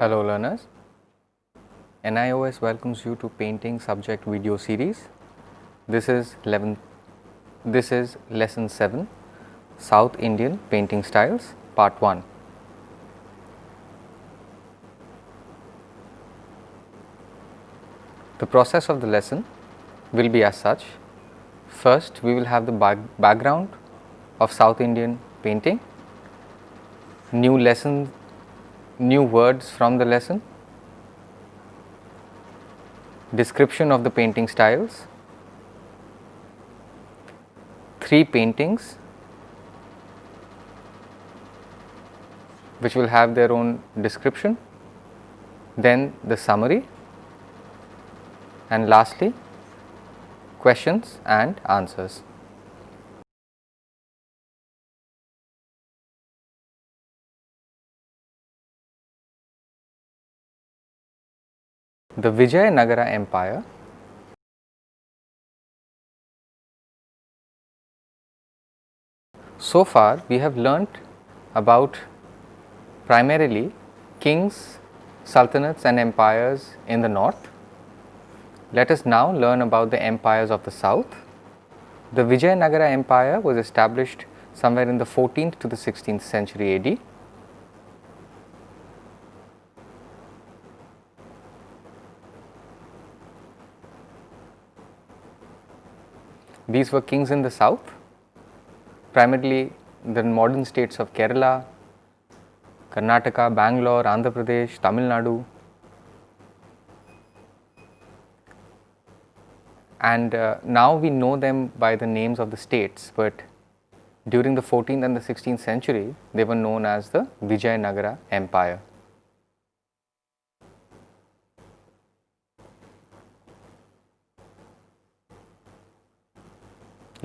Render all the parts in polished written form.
Hello learners, NIOS welcomes you to painting subject video series. This is lesson 7, South Indian painting styles, part 1. The process of the lesson will be as such. First, we will have the background of South Indian painting, new words from the lesson, description of the painting styles, 3 paintings which will have their own description, then the summary, and lastly questions and answers. The Vijayanagara Empire so far we have learnt about primarily kings, sultanates and empires in the north. Let us now learn about the empires of the south. The Vijayanagara Empire was established somewhere in the 14th to the 16th century AD. These were kings in the south, primarily the modern states of Kerala, Karnataka, Bangalore, Andhra Pradesh, Tamil Nadu, and now we know them by the names of the states, but during the 14th and the 16th century they were known as the Vijayanagara Empire.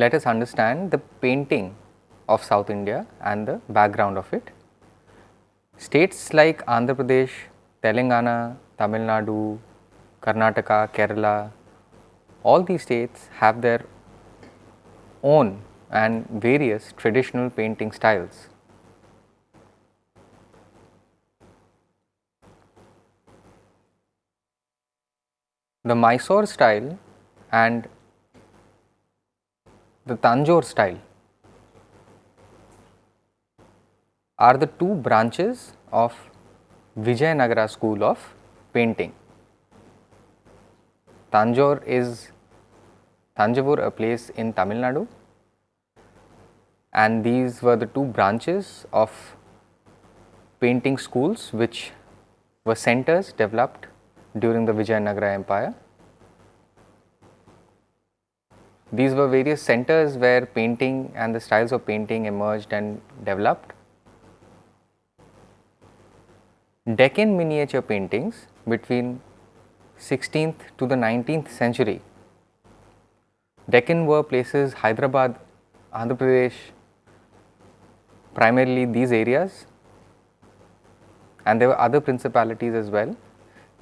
Let us understand the painting of South India and the background of it. States like Andhra Pradesh, Telangana, Tamil Nadu, Karnataka, Kerala, all these states have their own and various traditional painting styles. The Mysore style and the Tanjore style are the two branches of Vijayanagara school of painting. Tanjore is Thanjavur, a place in Tamil Nadu, and these were the two branches of painting schools which were centers developed during the Vijayanagara Empire. These were various centers where painting and the styles of painting emerged and developed. Deccan miniature paintings between 16th to the 19th century. Deccan were places Hyderabad, Andhra Pradesh, primarily these areas, and there were other principalities as well.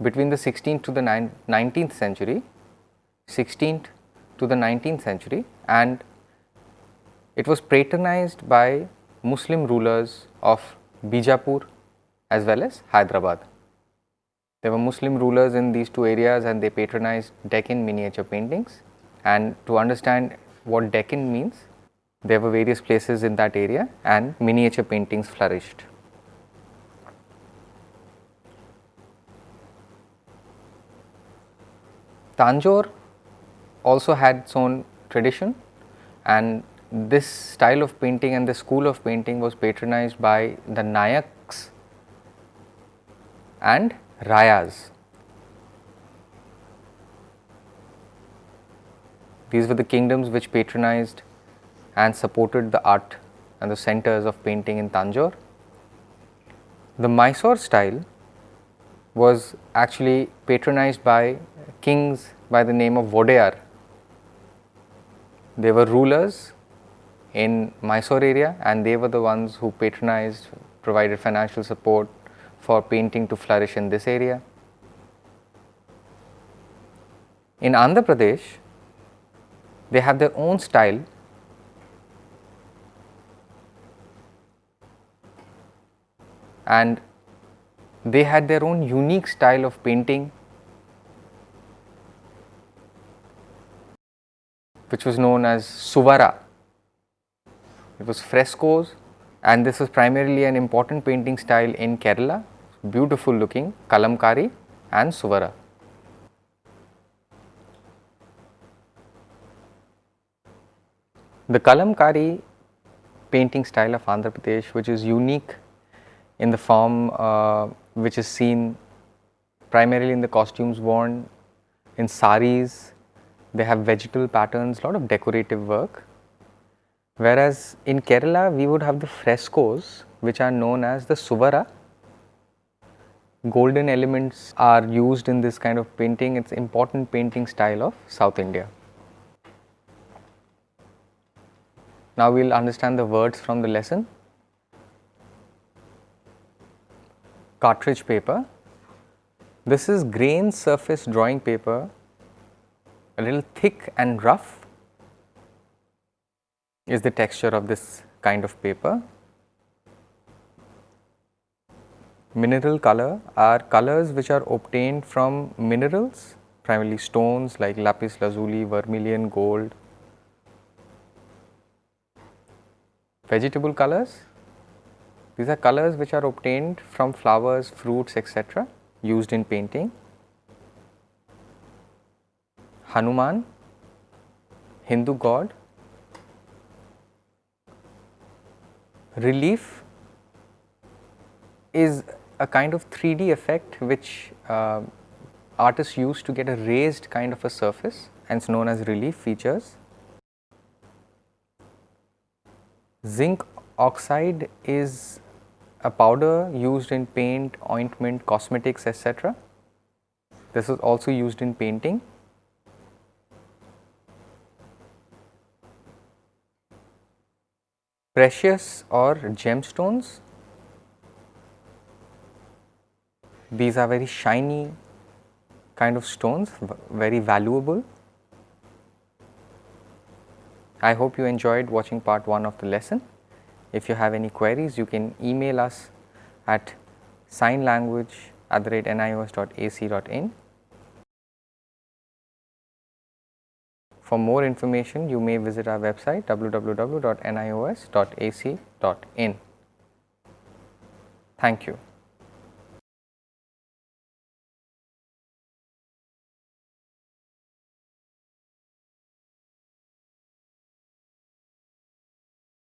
Between the 16th to the 19th century, 16th to the 19th century, and it was patronized by Muslim rulers of Bijapur as well as Hyderabad. There were Muslim rulers in these two areas and they patronized Deccan miniature paintings. And to understand what Deccan means, there were various places in that area and miniature paintings flourished. Tanjore also had its own tradition, and this style of painting and the school of painting was patronized by the Nayaks and Rayas. These were the kingdoms which patronized and supported the art and the centers of painting in Tanjore. The Mysore style was actually patronized by kings by the name of Vodeyar. They were rulers in Mysore area and they were the ones who patronized, provided financial support for painting to flourish in this area. In Andhra Pradesh, they have their own style and They had their own unique style of painting, which was known as Suvara. It was frescoes, and this was primarily an important painting style in Kerala, beautiful looking Kalamkari and Suvara. The Kalamkari painting style of Andhra Pradesh, which is unique in the form which is seen primarily in the costumes worn, in saris, they have vegetal patterns, lot of decorative work. Whereas in Kerala, we would have the frescoes, which are known as the Suvara. Golden elements are used in this kind of painting. It's important painting style of South India. Now we'll understand the words from the lesson. Cartridge paper. This is grain surface drawing paper, a little thick and rough is the texture of this kind of paper. Mineral color are colors which are obtained from minerals, primarily stones like lapis lazuli, vermilion, gold. Vegetable colors, these are colors which are obtained from flowers, fruits, etc. used in painting. Hanuman, Hindu god. Relief is a kind of 3D effect which artists use to get a raised kind of a surface, and it's known as relief features. Zinc oxide is a powder used in paint, ointment, cosmetics, etc. This is also used in painting. Precious or gemstones, these are very shiny kind of stones, very valuable. I hope you enjoyed watching part 1 of the lesson. If you have any queries, you can email us at signlanguage@nios.ac.in. For more information, you may visit our website www.nios.ac.in. Thank you.